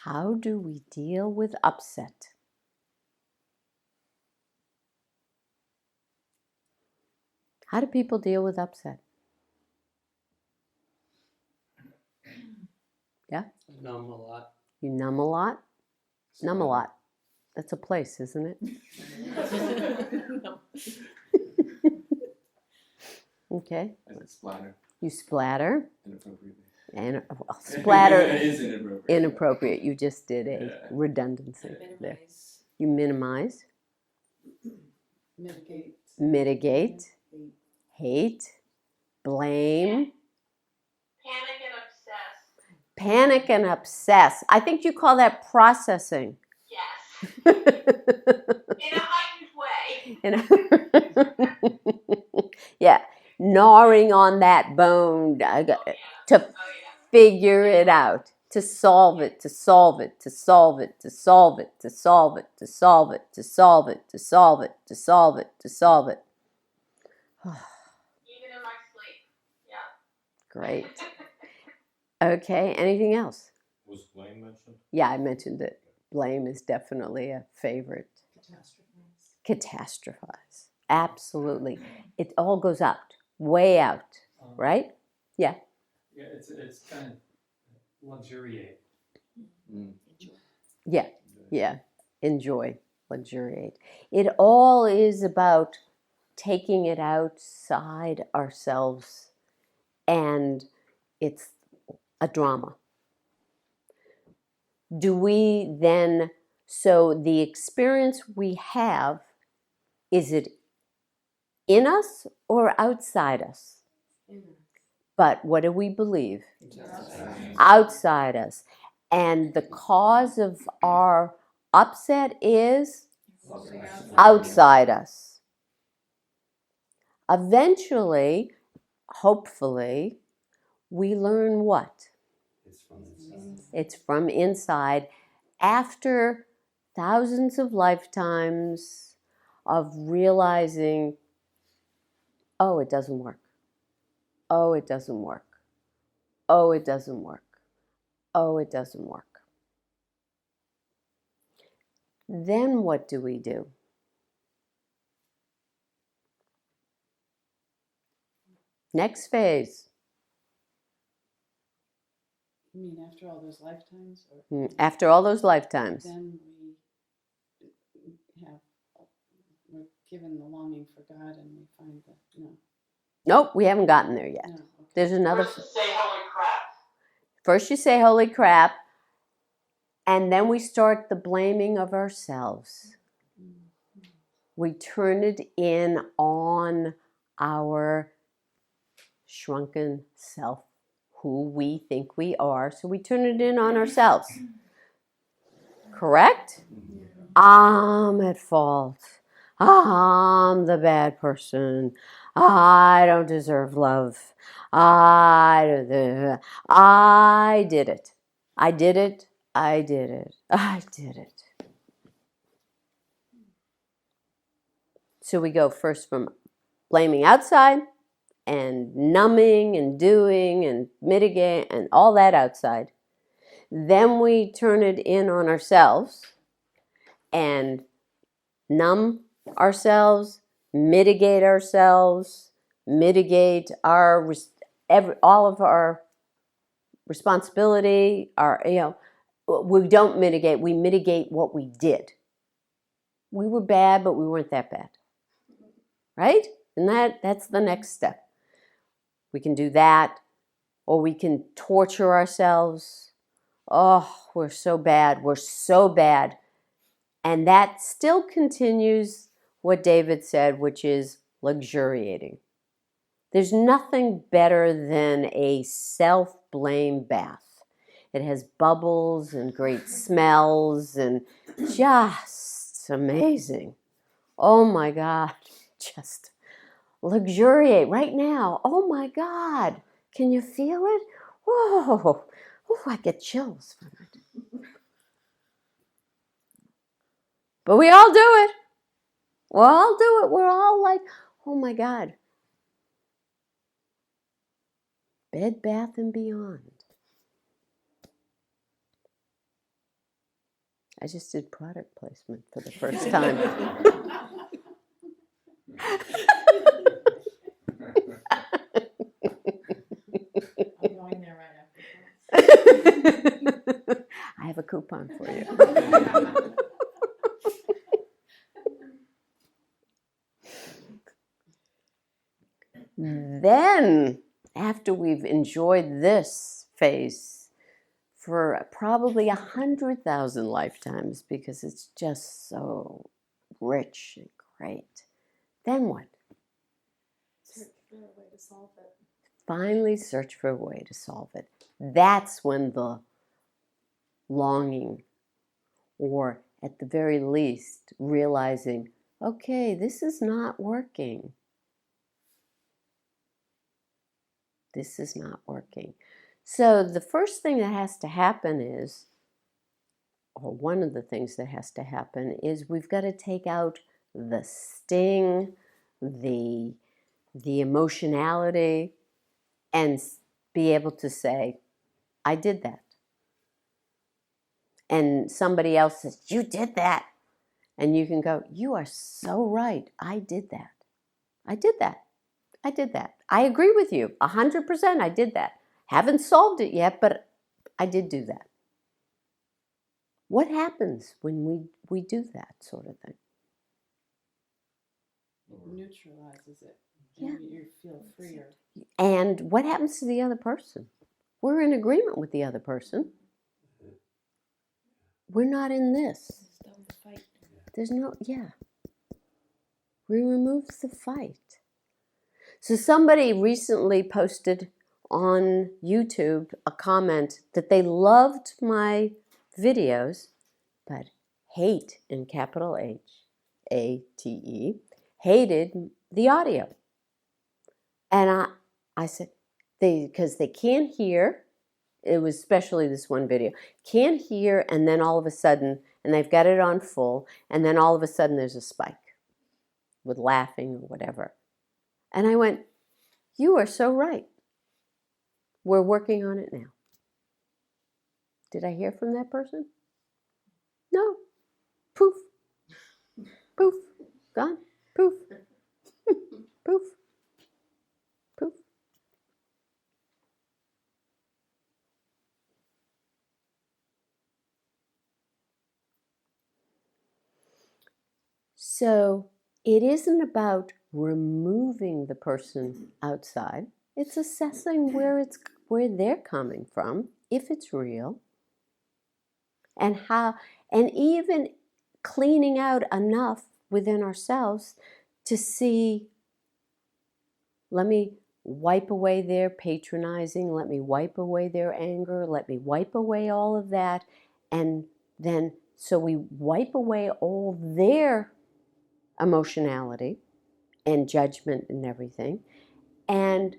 How do we deal with upset? How do people deal with upset? Yeah? Numb a lot. You numb a lot? Numb a lot. That's a place, isn't it? Okay. I splatter. You splatter. Inappropriately. And well, splatter is inappropriate. Inappropriate. You just did a redundancy there. You minimize. Mitigate. Hate. Blame. Panic and obsess. Panic and obsess. I think you call that processing. Yes. In a heightened way. Yeah, gnawing on that bone to figure it out, to solve it, to solve it, to solve it, to solve it, to solve it, to solve it, to solve it, to solve it, to solve it, to solve it. Even in my sleep. Yeah. Great. Okay, anything else? Was blame mentioned? Yeah, I mentioned it. Blame is definitely a favorite. Catastrophize. Absolutely. It all goes out, way out, right? Yeah. Yeah, it's kind of luxuriate. Yeah, yeah. Enjoy, luxuriate. It all is about taking it outside ourselves, and it's a drama. Do we then, so the experience we have, is it in us or outside us? But what do we believe? Outside us. And the cause of our upset is outside us. Eventually, hopefully, we learn what? It's from inside. After thousands of lifetimes of realizing, oh, it doesn't work. Oh, it doesn't work. Oh, it doesn't work. Oh, it doesn't work. Then what do we do? Next phase. You mean after all those lifetimes? After all those lifetimes. Then we're given the longing for God, and we find that, Nope, we haven't gotten there yet. No, okay. There's another. First, say holy crap. First you say holy crap, and then we start the blaming of ourselves. We turn it in on our shrunken self, who we think we are. So we turn it in on ourselves. Correct? I'm at fault. I'm the bad person. I don't deserve love. I did it. I did it. I did it. I did it. So we go first from blaming outside and numbing and doing and mitigate and all that outside. Then we turn it in on ourselves and numb ourselves, mitigate ourselves, mitigate all of our responsibility. We don't mitigate. We mitigate what we did. We were bad, but we weren't that bad, right? And that's the next step. We can do that, or we can torture ourselves. Oh, we're so bad. We're so bad. And that still continues what David said, which is luxuriating. There's nothing better than a self-blame bath. It has bubbles and great smells and just amazing. Oh my God, just luxuriate right now. Oh my God, can you feel it? Whoa, oh, I get chills from it. But we all do it. We'll all do it. We're all like, oh my God. Bed, Bath, and Beyond. I just did product placement for the first time. I'm going there right after class. I have a coupon for you. Then, after we've enjoyed this phase for probably 100,000 lifetimes, because it's just so rich and great, then what? Search for a way to solve it. Finally search for a way to solve it. That's when the longing, or at the very least, realizing, okay, this is not working. This is not working. So the first thing that has to happen is, or one of the things that has to happen is, we've got to take out the sting, the emotionality, and be able to say, I did that. And somebody else says, you did that. And you can go, you are so right. I did that. I did that. I did that. I agree with you. 100% I did that. Haven't solved it yet, but I did do that. What happens when we do that sort of thing? It neutralizes it. Yeah. And you feel freer. And what happens to the other person? We're in agreement with the other person. We're not in this. Still the fight. There's no, yeah. We remove the fight. So somebody recently posted on YouTube a comment that they loved my videos, but hate, in capital H-A-T-E, hated the audio. And I said, because they can't hear, it was especially this one video, can't hear, and then all of a sudden, and they've got it on full, and then all of a sudden there's a spike with laughing or whatever. And I went, you are so right. We're working on it now. Did I hear from that person? No. Poof. Poof. Gone. Poof. Poof. Poof. So it isn't about removing the person outside. It's assessing where they're coming from, if it's real, and how, and even cleaning out enough within ourselves to see, let me wipe away their patronizing, let me wipe away their anger, let me wipe away all of that, and then, so we wipe away all their emotionality and judgment and everything, and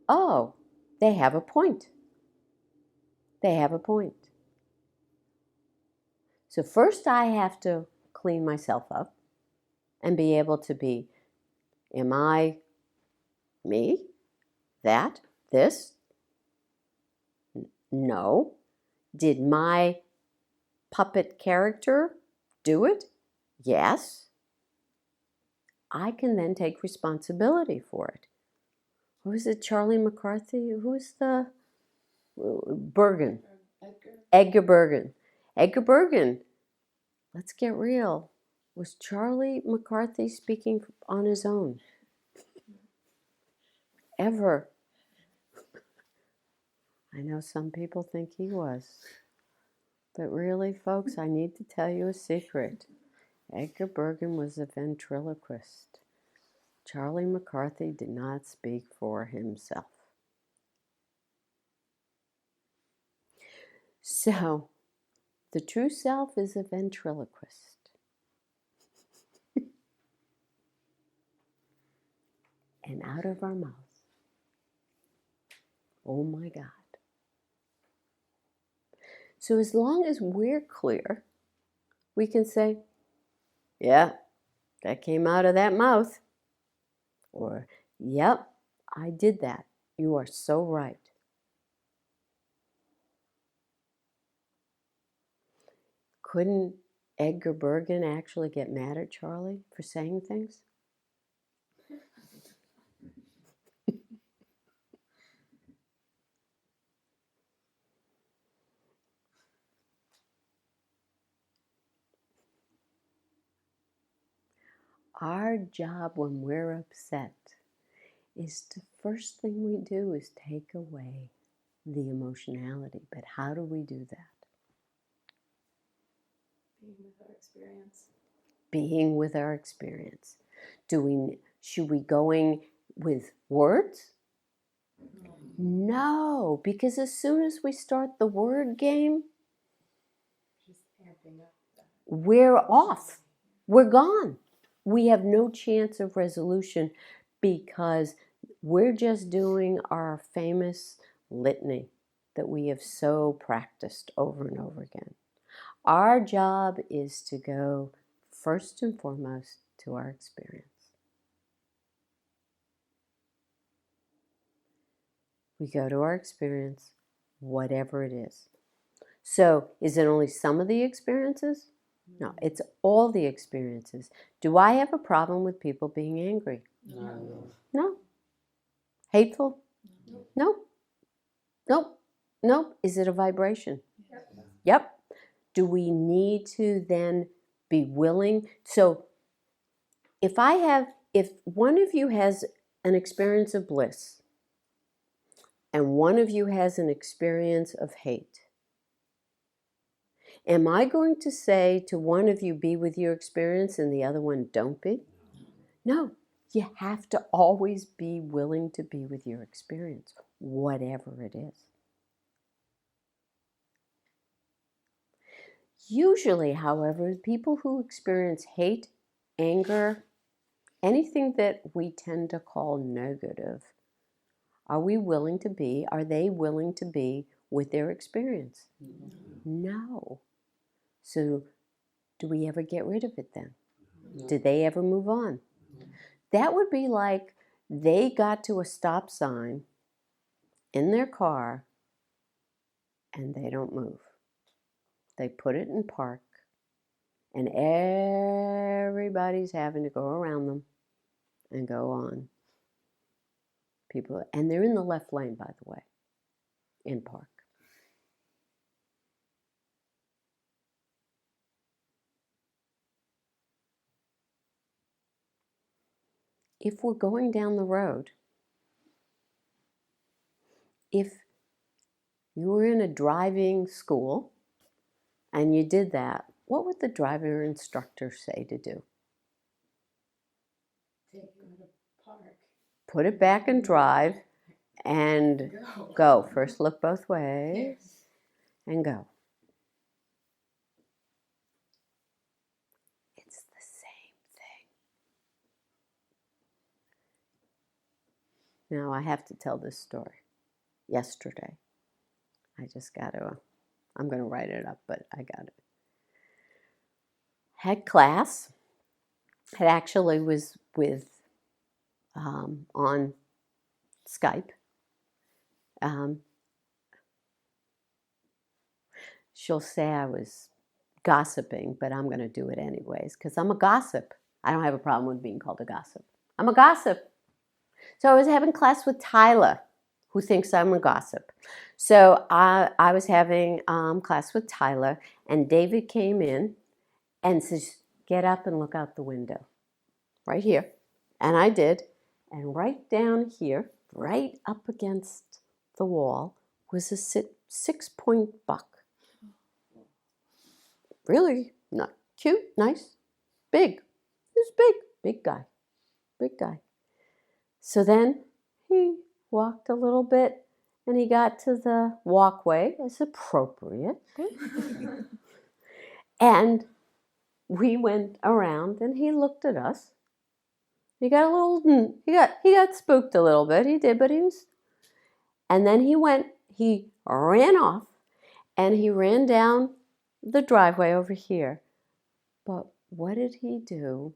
oh, they have a point. They have a point. So first I have to clean myself up and be able to be, am I me? That? This? No. Did my puppet character do it? Yes. I can then take responsibility for it. Who is it? Charlie McCarthy? Who is the Bergen? Edgar Bergen. Edgar Bergen, let's get real. Was Charlie McCarthy speaking on his own? Ever? I know some people think he was. But really, folks, I need to tell you a secret. Edgar Bergen was a ventriloquist. Charlie McCarthy did not speak for himself. So, the true self is a ventriloquist. And out of our mouth, oh my God. So as long as we're clear, we can say, yeah, that came out of that mouth. Or, yep, I did that. You are so right. couldn't Edgar Bergen actually get mad at Charlie for saying things? Our job when we're upset is the first thing we do is take away the emotionality. But how do we do that? Being with our experience. Being with our experience. Should we going with words? No, because as soon as we start the word game, Just amping up that. we're off. We're gone. We have no chance of resolution because we're just doing our famous litany that we have so practiced over and over again. Our job is to go first and foremost to our experience. We go to our experience, whatever it is. So, is it only some of the experiences? No, it's all the experiences. Do I have a problem with people being angry? No. Hateful? No. Nope. Nope. Is it a vibration? Yep. Do we need to then be willing? So if one of you has an experience of bliss and one of you has an experience of hate, am I going to say to one of you, be with your experience, and the other one, don't be? No. You have to always be willing to be with your experience, whatever it is. Usually, however, people who experience hate, anger, anything that we tend to call negative, are they willing to be with their experience? No. So, do we ever get rid of it then? Did they ever move on? That would be like they got to a stop sign in their car and they don't move. They put it in park and everybody's having to go around them and go on. And they're in the left lane, by the way, in park. If we're going down the road, if you were in a driving school and you did that, what would the driver instructor say to do? Take it to park. Put it back and drive and go. First look both ways and go. It's the same thing. Now I have to tell this story. Yesterday, I'm going to write it up, but I got it. Had class. It actually was with on Skype. She'll say I was gossiping, but I'm going to do it anyways because I'm a gossip. I don't have a problem with being called a gossip. I'm a gossip. So I was having class with Tyler, who thinks I'm a gossip. So I was having class with Tyler, and David came in and says, get up and look out the window. Right here. And I did. And right down here, right up against the wall, was a 6-point buck. Really not cute, nice, big. He was big guy. So then he walked a little bit and he got to the walkway as appropriate. And we went around and he looked at us. He got spooked a little bit. He did, but and then he ran off and he ran down the driveway over here. But what did he do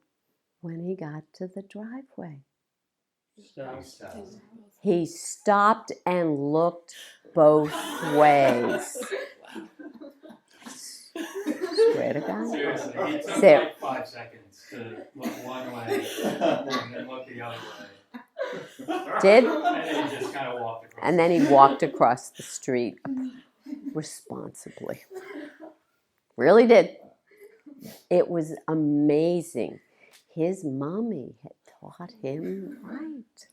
when he got to the driveway? He stopped and looked both ways. Swear to God. Seriously, he took Ser- like 5 seconds to look one way and then look the other way. Did? And then he just kind of walked across. And then he walked across the street responsibly. Really did. It was amazing. His mommy had taught him right.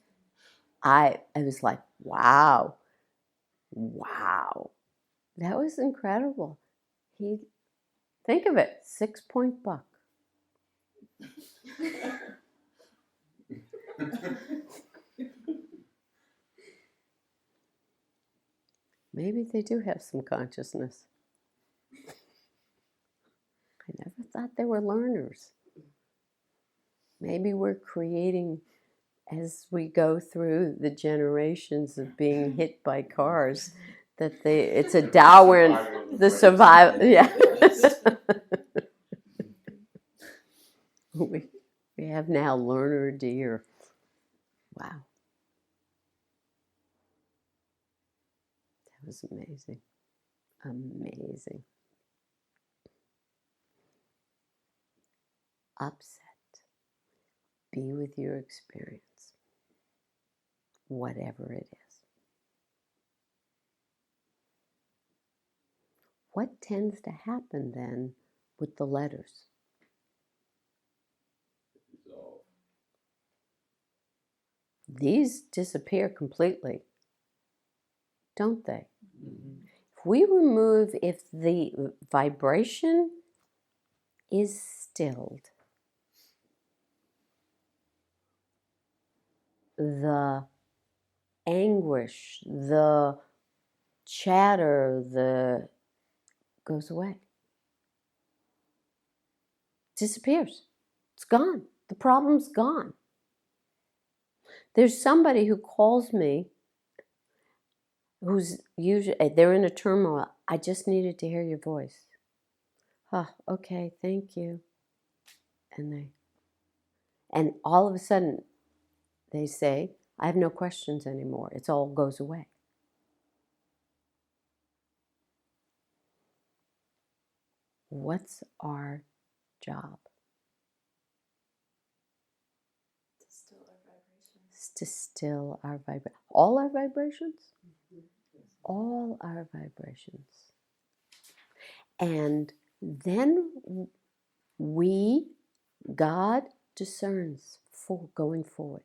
I was like, wow. That was incredible. Think of it, 6-point buck. Maybe they do have some consciousness. I never thought they were learners. Maybe we're creating, as we go through the generations of being hit by cars, that it's a Darwin, the survival. Yeah. we have now learner deer. Wow. That was amazing. Amazing. Upset. Be with your experience, whatever it is. What tends to happen then with the letters? These disappear completely, don't they? Mhm. If the vibration is stilled, the anguish, the chatter, goes away. Disappears. It's gone. The problem's gone. There's somebody who calls me who's usually, they're in a turmoil. I just needed to hear your voice. Oh, okay, thank you. And all of a sudden they say, I have no questions anymore. It all goes away. What's our job? To still our vibrations. All our vibrations? All our vibrations. And then God discerns for going forward.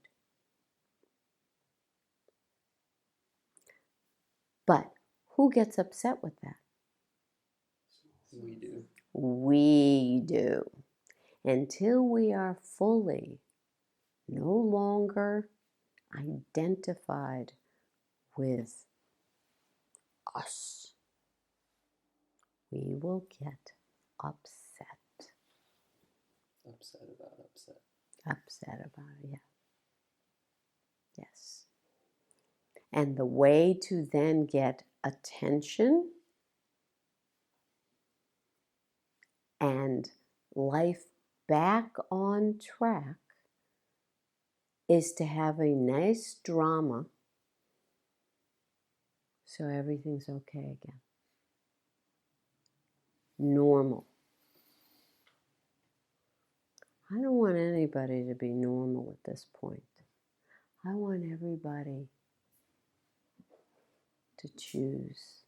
But who gets upset with that? We do. We do. Until we are fully no longer identified with us, we will get upset. Upset about upset. Upset about it, yeah. Yes. And the way to then get attention and life back on track is to have a nice drama so everything's okay again. Normal. I don't want anybody to be normal at this point. I want everybody to choose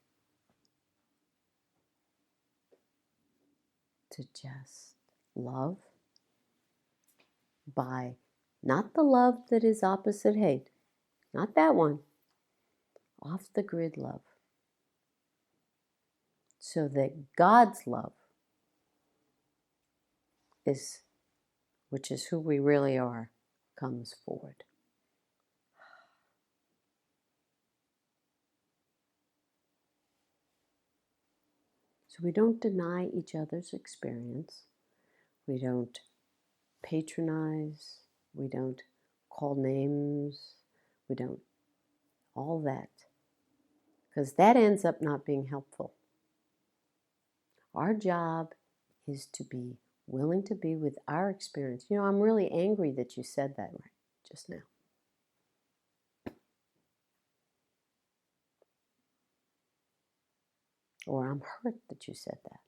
to just love by not the love that is opposite hate, not that one, off the grid love, so that God's love is, which is who we really are, comes forward. So we don't deny each other's experience. We don't patronize. We don't call names. We don't, all that. Because that ends up not being helpful. Our job is to be willing to be with our experience. You know, I'm really angry that you said that right just now. Or I'm hurt that you said that.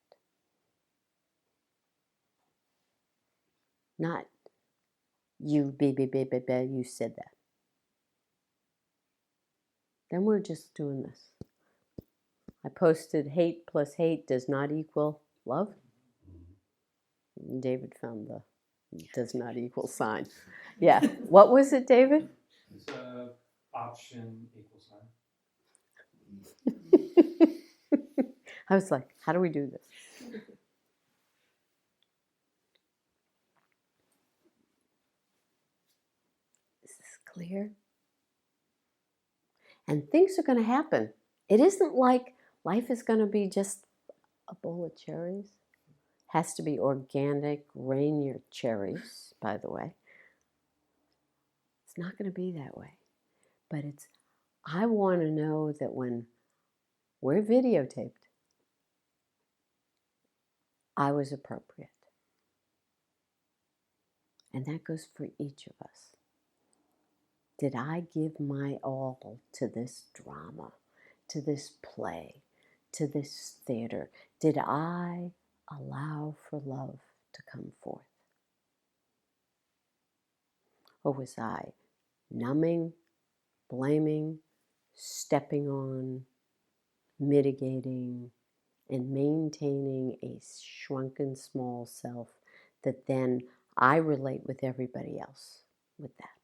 not you, you said that. Then we're just doing this. I posted hate plus hate does not equal love. David found the does not equal sign. Yeah. What was it, David? It's option equal sign. I was like, how do we do this? Is this clear? And things are going to happen. It isn't like life is going to be just a bowl of cherries. Has to be organic Rainier cherries, by the way. It's not going to be that way. But I want to know that when we're videotaped, I was appropriate. And that goes for each of us. Did I give my all to this drama, to this play, to this theater? Did I allow for love to come forth? Or was I numbing, blaming, stepping on, mitigating, and maintaining a shrunken small self that then I relate with everybody else with that?